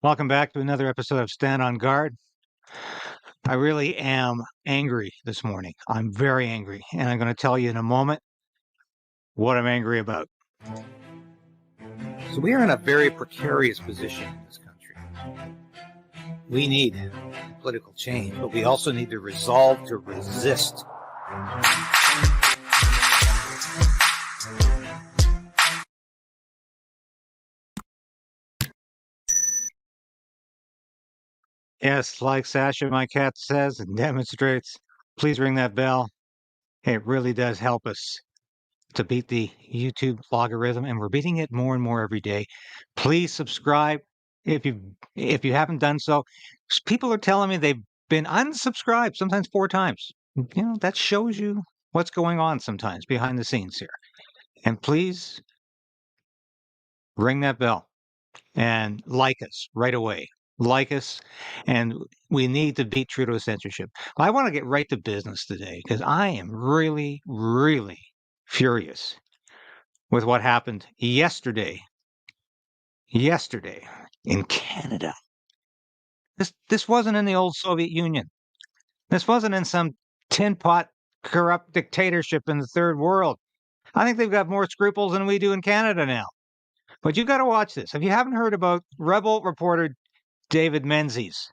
Welcome back to another episode of Stand on Guard. I really am angry this morning. I'm very angry, and I'm going to tell you in a moment what I'm angry about. So we are in a very precarious position in this country. We need political change, but we also need the resolve to resist. Yes, like Sasha, my cat, says and demonstrates, please ring that bell. It really does help us to beat the YouTube logarithm, and we're beating it more and more every day. Please subscribe if you haven't done so. People are telling me they've been unsubscribed sometimes 4 times. You know, that shows you what's going on sometimes behind the scenes here. And please ring that bell and like us right away. Like us, and we need to beat Trudeau censorship. I want to get right to business today because I am really, really furious with what happened yesterday in Canada. This wasn't in the old Soviet Union. This wasn't in some tin pot corrupt dictatorship in the third world. I think they've got more scruples than we do in Canada now. But you got to watch this. If you haven't heard about Rebel reporter David Menzies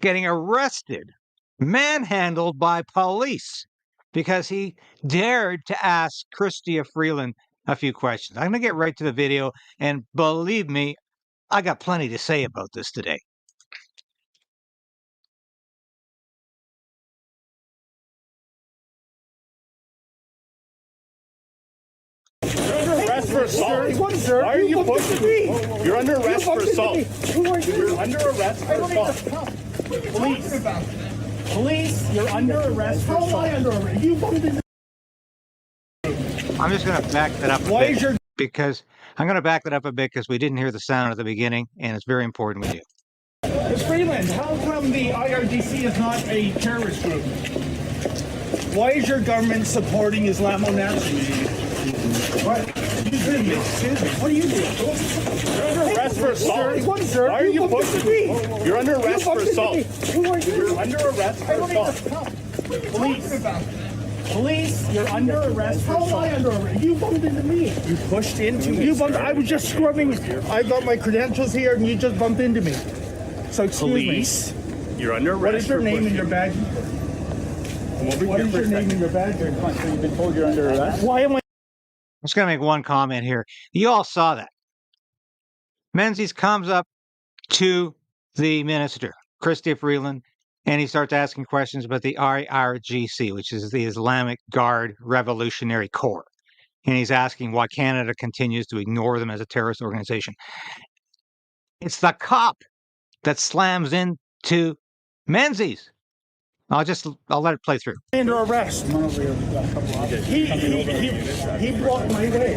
getting arrested, manhandled by police because he dared to ask Chrystia Freeland a few questions. I'm going to get right to the video, and believe me, I got plenty to say about this today. Arrest for assault. Why are you pushing me? You're under arrest for assault. You're under arrest for assault. Police, you're under arrest for assault. How am I under arrest? You bumped into. I'm just going to back that up a bit because I'm going to back that up a bit because we didn't hear the sound at the beginning, and it's very important we do. Ms. Freeland, how come the IRGC is not a terrorist group? Why is your government supporting Islamo-Nazis? What? Excuse me. What are you doing? You're under arrest for assault. Why are you pushing me? You're under arrest for assault. You're under arrest for assault. Police, you're under arrest for assault. How am I under arrest? You bumped into me. You pushed into me. You bumped. I was just scrubbing. I got my credentials here, and you just bumped into me. So excuse me. Police, you're under arrest. What is your name and your badge? What is your name and your badge? You've been told you're under arrest. Why am I? I'm just going to make one comment here. You all saw that. Menzies comes up to the minister, Chrystia Freeland, and he starts asking questions about the IRGC, which is the Islamic Guard Revolutionary Corps. And he's asking why Canada continues to ignore them as a terrorist organization. It's the cop that slams into Menzies. I'll let it play through. Under arrest. He blocked my way.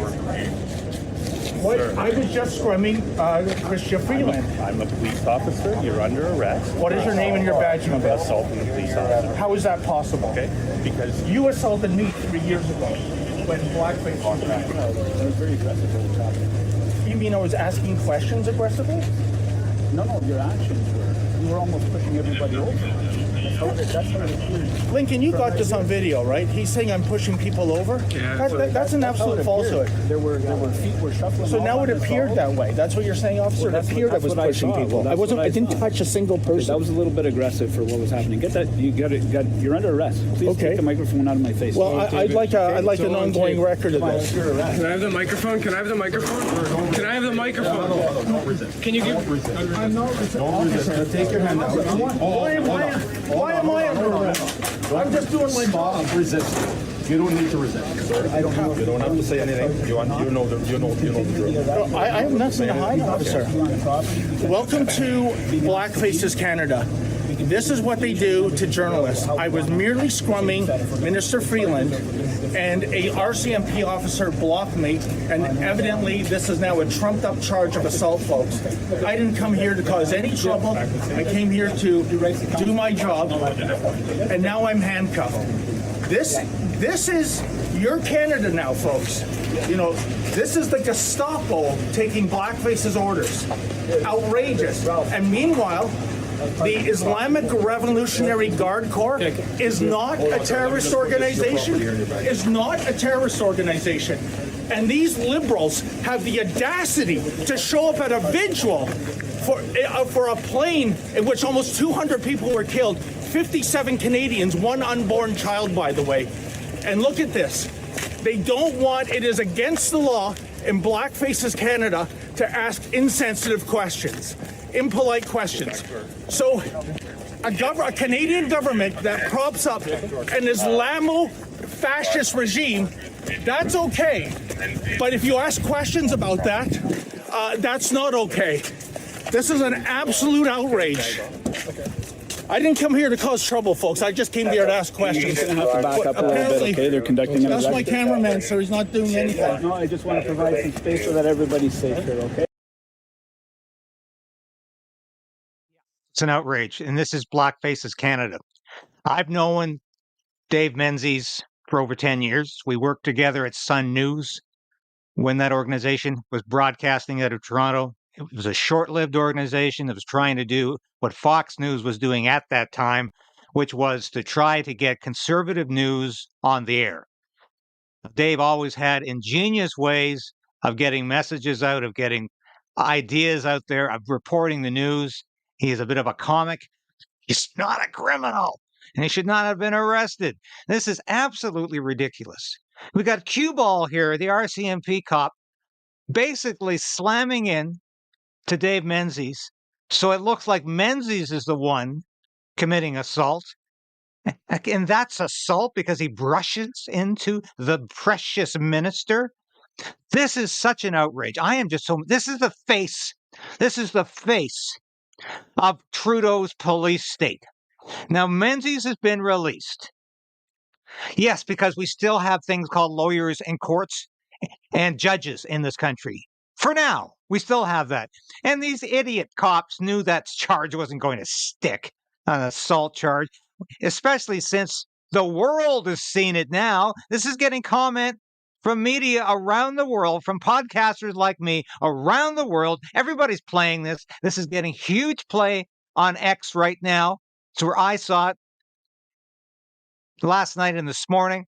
What? I was just scrumming Chrystia Freeland. I'm a police officer. You're under arrest. What is your name and your badge number? Assaulting a police officer. How is that possible? Okay, because you assaulted me 3 years ago when blackface was back. I was very aggressive. You mean I was asking questions aggressively? No, your actions were. You were almost pushing everybody over. That's how it appears. Lincoln, you got this on video, right? He's saying I'm pushing people over. Yeah, that's an absolute falsehood. There were feet were shuffling. So now it appeared that way. That's what you're saying, officer. It appeared I was pushing people. I didn't touch a single person. That was a little bit aggressive for what was happening. Get that. You're under arrest. Please take the microphone out of my face. Well, I'd like an ongoing record of this. Can I have the microphone? Can I have the microphone? Can I have the microphone? Can you give? I'm not resisting. Take your hand out. Why am I under arrest? I'm just doing my job. Resist. You don't need to resist. I don't have. You don't have to say anything. You know the drill. I have nothing to hide, officer. Welcome to Black Faces Canada. This is what they do to journalists. I was merely scrumming Minister Freeland, and a RCMP officer blocked me, and evidently this is now a trumped-up charge of assault, folks. I didn't come here to cause any trouble. I came here to do my job, and now I'm handcuffed. This is your Canada now, folks. You know, This is the Gestapo taking blackface's orders. Outrageous. And meanwhile, the Islamic Revolutionary Guard Corps is not a terrorist organization. Is not a terrorist organization. And these liberals have the audacity to show up at a vigil for a plane in which almost 200 people were killed, 57 Canadians, one unborn child, by the way. And look at this. They don't want, it is against the law in Blackface's Canada to ask insensitive questions, impolite questions. So a Canadian government that props up an Islamo-fascist regime, that's okay. But if you ask questions about that, that's not okay. This is an absolute outrage. I didn't come here to cause trouble, folks. I just came here to ask questions. You're going to have to back up a little bit, okay? They're conducting an That's my investigation. cameraman, sir. He's not doing anything. No, I just want to provide some space so that everybody's safe here, okay? It's an outrage. And this is Blackface's Canada. I've known Dave Menzies for over 10 years. We worked together at Sun News when that organization was broadcasting out of Toronto. It was a short-lived organization that was trying to do what Fox News was doing at that time, which was to try to get conservative news on the air. Dave always had ingenious ways of getting messages out, of getting ideas out there, of reporting the news. He is a bit of a comic. He's not a criminal, and he should not have been arrested. This is absolutely ridiculous. We got Cue Ball here, the RCMP cop, basically slamming in to Dave Menzies. So it looks like Menzies is the one committing assault. And that's assault because he brushes into the precious minister. This is such an outrage. I am just so, this is the face. This is the face of Trudeau's police state. Now, Menzies has been released. Yes, because we still have things called lawyers in courts and judges in this country. For now, we still have that. And these idiot cops knew that charge wasn't going to stick, an assault charge, especially since the world has seen it now. This is getting comment from media around the world, from podcasters like me around the world. Everybody's playing this. This is getting huge play on X right now. It's where I saw it last night and this morning.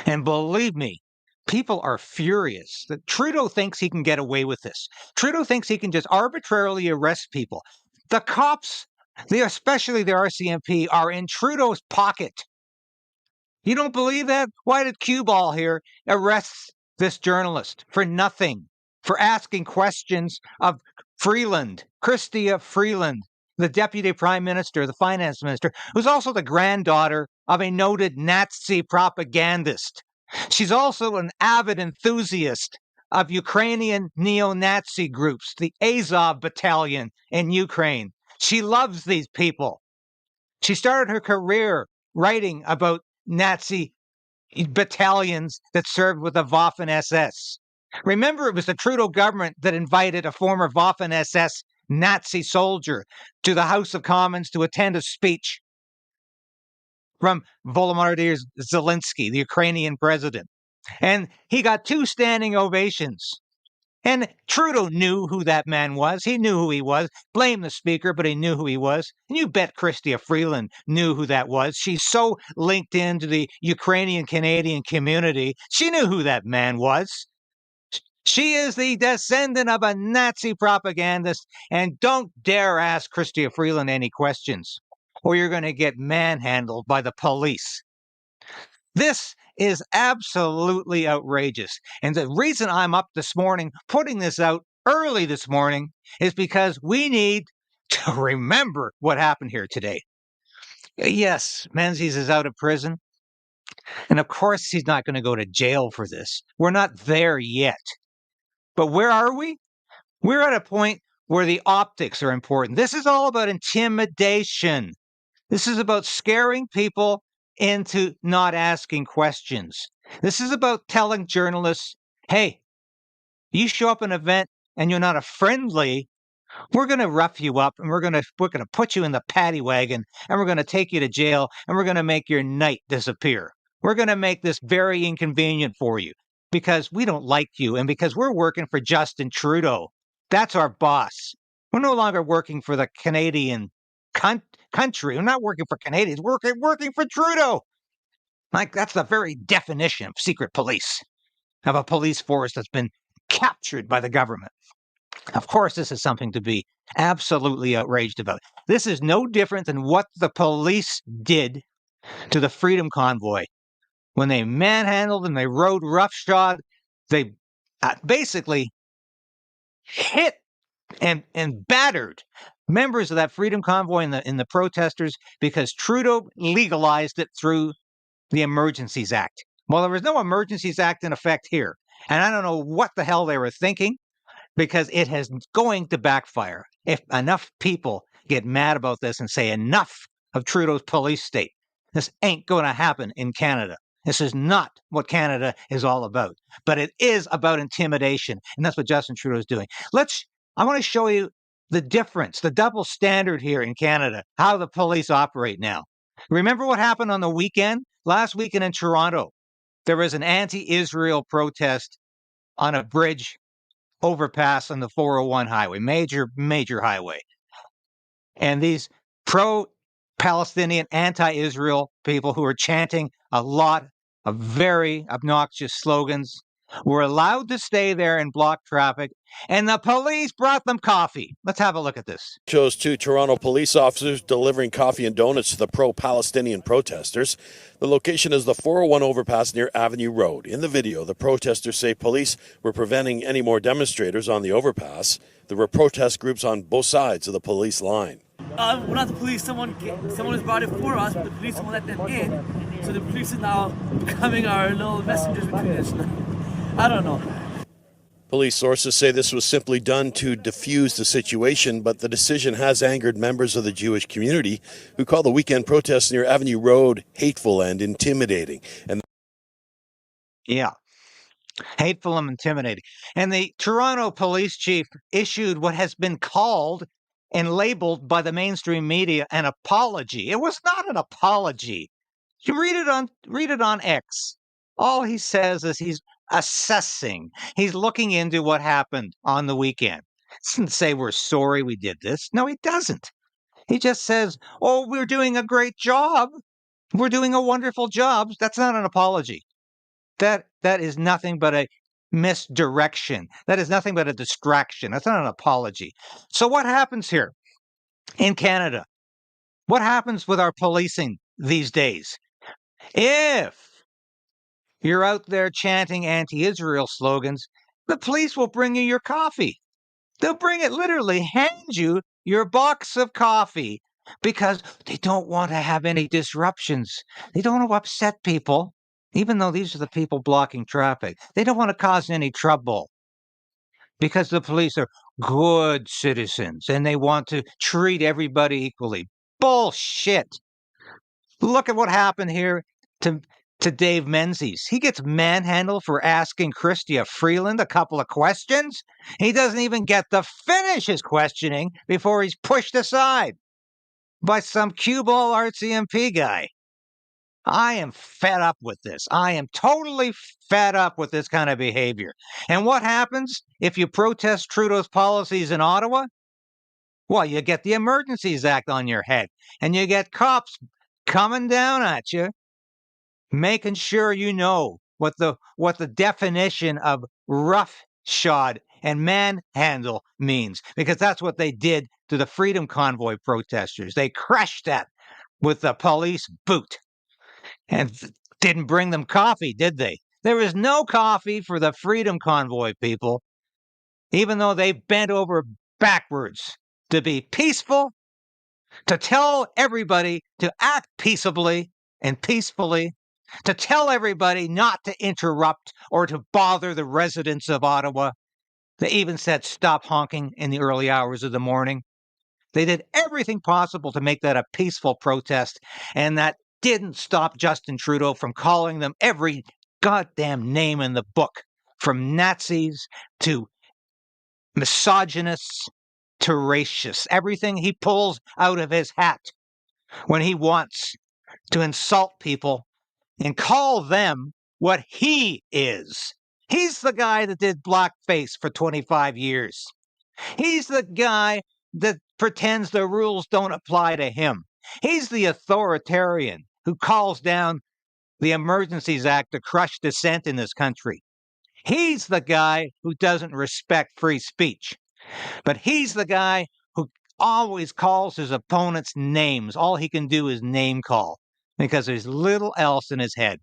And believe me, people are furious that Trudeau thinks he can get away with this. Trudeau thinks he can just arbitrarily arrest people. The cops, especially the RCMP, are in Trudeau's pocket. You don't believe that? Why did Cue Ball here arrest this journalist for nothing, for asking questions of Freeland, Chrystia Freeland, the Deputy Prime Minister, the Finance Minister, who's also the granddaughter of a noted Nazi propagandist. She's also an avid enthusiast of Ukrainian neo-Nazi groups, the Azov Battalion in Ukraine. She loves these people. She started her career writing about Nazi battalions that served with the Waffen-SS. Remember, it was the Trudeau government that invited a former Waffen-SS Nazi soldier to the House of Commons to attend a speech from Volodymyr Zelensky, the Ukrainian president. And he got 2 standing ovations. And Trudeau knew who that man was. He knew who he was. Blame the speaker, but he knew who he was. And you bet Chrystia Freeland knew who that was. She's so linked into the Ukrainian-Canadian community. She knew who that man was. She is the descendant of a Nazi propagandist. And don't dare ask Chrystia Freeland any questions, or you're going to get manhandled by the police. This is absolutely outrageous. And the reason I'm up this morning, putting this out early this morning, is because we need to remember what happened here today. Yes, Menzies is out of prison. And of course, he's not going to go to jail for this. We're not there yet. But where are we? We're at a point where the optics are important. This is all about intimidation. This is about scaring people into not asking questions. This is about telling journalists, hey, you show up at an event and you're not a friendly, we're going to rough you up and we're going to put you in the paddy wagon and we're going to take you to jail and we're going to make your night disappear. We're going to make this very inconvenient for you. because we don't like you and because we're working for Justin Trudeau. That's our boss. We're no longer working for the Canadian country. We're not working for Canadians. We're working for Trudeau. Like, that's the very definition of secret police, of a police force that's been captured by the government. Of course, this is something to be absolutely outraged about. This is no different than what the police did to the Freedom Convoy. When they manhandled and they rode roughshod, they basically hit and battered members of that Freedom Convoy and the protesters because Trudeau legalized it through the Emergencies Act. Well, there was no Emergencies Act in effect here. And I don't know what the hell they were thinking, because it is going to backfire. If enough people get mad about this and say enough of Trudeau's police state, this ain't going to happen in Canada. This is not what Canada is all about. But it is about intimidation. And that's what Justin Trudeau is doing. I want to show you the difference, the double standard here in Canada, how the police operate now. Remember what happened on the weekend? Last weekend in Toronto, there was an anti-Israel protest on a bridge overpass on the 401 highway, major highway. And these pro-Palestinian, anti-Israel people who were chanting a lot of very obnoxious slogans were allowed to stay there and block traffic, and the police brought them coffee. Let's have a look at this. Shows two Toronto police officers delivering coffee and donuts to the pro-Palestinian protesters. The location is the 401 overpass near Avenue Road. In the video, the protesters say police were preventing any more demonstrators on the overpass. There were protest groups on both sides of the police line. We're not the police. Someone has brought it for us, but the police won't let them in. So the police is now becoming our little messengers between us. I don't know. Police sources say this was simply done to defuse the situation, but the decision has angered members of the Jewish community who call the weekend protests near Avenue Road hateful and intimidating. Yeah, hateful and intimidating. And the Toronto police chief issued what has been called and labeled by the mainstream media an apology. It was not an apology. You read it on X. All he says is he's assessing. He's looking into what happened on the weekend. He doesn't say we're sorry we did this. No, he doesn't. He just says, oh, we're doing a great job. We're doing a wonderful job. That's not an apology. That is nothing but a misdirection. That is nothing but a distraction. That's not an apology. So what happens here in Canada? What happens with our policing these days? If you're out there chanting anti-Israel slogans, the police will bring you your coffee. They'll literally hand you your box of coffee because they don't want to have any disruptions. They don't want to upset people, even though these are the people blocking traffic. They don't want to cause any trouble because the police are good citizens and they want to treat everybody equally. Bullshit. Look at what happened here to Dave Menzies. He gets manhandled for asking Chrystia Freeland a couple of questions. He doesn't even get to finish his questioning before he's pushed aside by some cue ball RCMP guy. I am fed up with this. I am totally fed up with this kind of behavior. And what happens if you protest Trudeau's policies in Ottawa? Well, you get the Emergencies Act on your head, and you get cops coming down at you, making sure you know what the definition of roughshod and manhandle means, because that's what they did to the Freedom Convoy protesters. They crushed that with the police boot and didn't bring them coffee, did they? There was no coffee for the Freedom Convoy people, even though they bent over backwards to be peaceful, to tell everybody to act peaceably and peacefully, to tell everybody not to interrupt or to bother the residents of Ottawa. They even said stop honking in the early hours of the morning. They did everything possible to make that a peaceful protest, and that didn't stop Justin Trudeau from calling them every goddamn name in the book, from Nazis to misogynists to racist. Everything he pulls out of his hat when he wants to insult people and call them what he is, He's the guy that did blackface for 25 years. He's the guy that pretends the rules don't apply to him. He's the authoritarian who calls down the Emergencies Act to crush dissent in this country. He's the guy who doesn't respect free speech. But he's the guy who always calls his opponents names. All he can do is name call because there's little else in his head.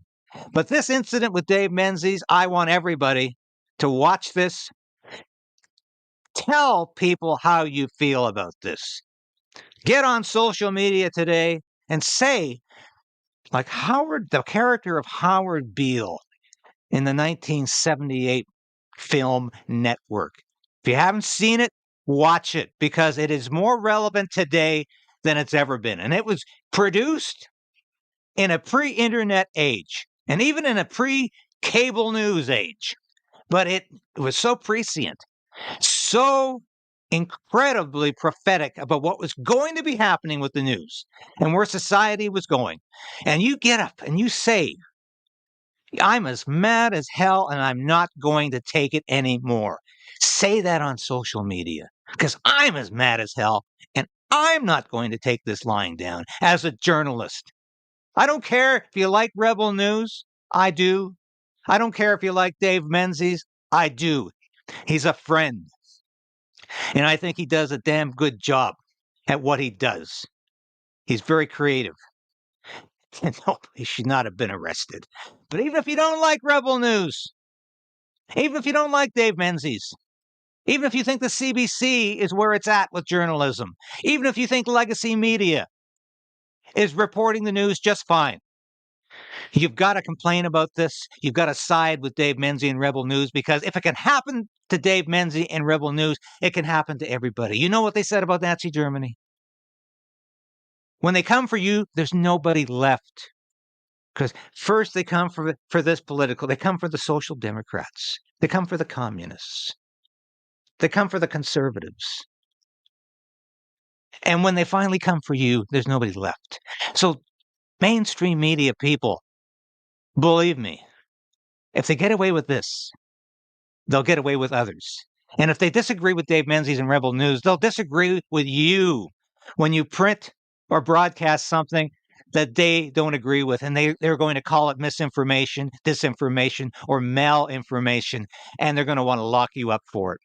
But this incident with Dave Menzies, I want everybody to watch this. Tell people how you feel about this. Get on social media today and say, like the character of Howard Beale in the 1978 film Network. If you haven't seen it, watch it because it is more relevant today than it's ever been. And it was produced in a pre-internet age and even in a pre-cable news age. But it was so prescient, so incredibly prophetic about what was going to be happening with the news and where society was going. And you get up and you say, I'm as mad as hell and I'm not going to take it anymore. Say that on social media because I'm as mad as hell and I'm not going to take this lying down as a journalist. I don't care if you like Rebel News. I do. I don't care if you like Dave Menzies. I do. He's a friend. And I think he does a damn good job at what he does. He's very creative. And no, he should not have been arrested. But even if you don't like Rebel News, even if you don't like Dave Menzies, even if you think the CBC is where it's at with journalism, even if you think legacy media is reporting the news just fine, you've got to complain about this. You've got to side with Dave Menzies and Rebel News because if it can happen to Dave Menzies and Rebel News, it can happen to everybody. You know what they said about Nazi Germany? When they come for you, there's nobody left. Because first they come for this political, they come for the social democrats, they come for the communists, they come for the conservatives. And when they finally come for you, there's nobody left. So mainstream media people, believe me, if they get away with this, they'll get away with others. And if they disagree with Dave Menzies and Rebel News, they'll disagree with you when you print or broadcast something that they don't agree with, and they're going to call it misinformation, disinformation, or malinformation, and they're going to want to lock you up for it.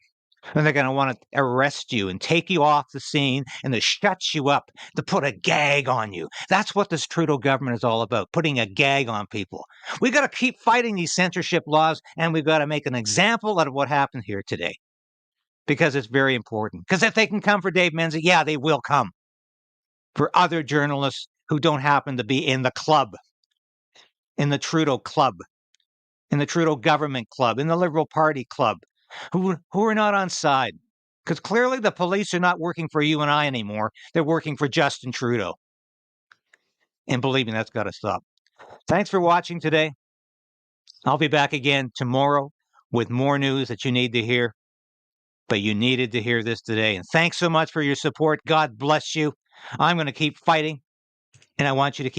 And they're going to want to arrest you and take you off the scene and to shut you up, to put a gag on you. That's what this Trudeau government is all about, putting a gag on people. We got to keep fighting these censorship laws, and we've got to make an example out of what happened here today because it's very important. Because if they can come for Dave Menzies, yeah, they will come for other journalists who don't happen to be in the club, in the Trudeau club, in the Trudeau government club, in the Liberal Party club, who are not on side. Because clearly the police are not working for you and I anymore. They're working for Justin Trudeau. And believe me, that's got to stop. Thanks for watching today. I'll be back again tomorrow with more news that you need to hear. But you needed to hear this today. And thanks so much for your support. God bless you. I'm going to keep fighting. And I want you to keep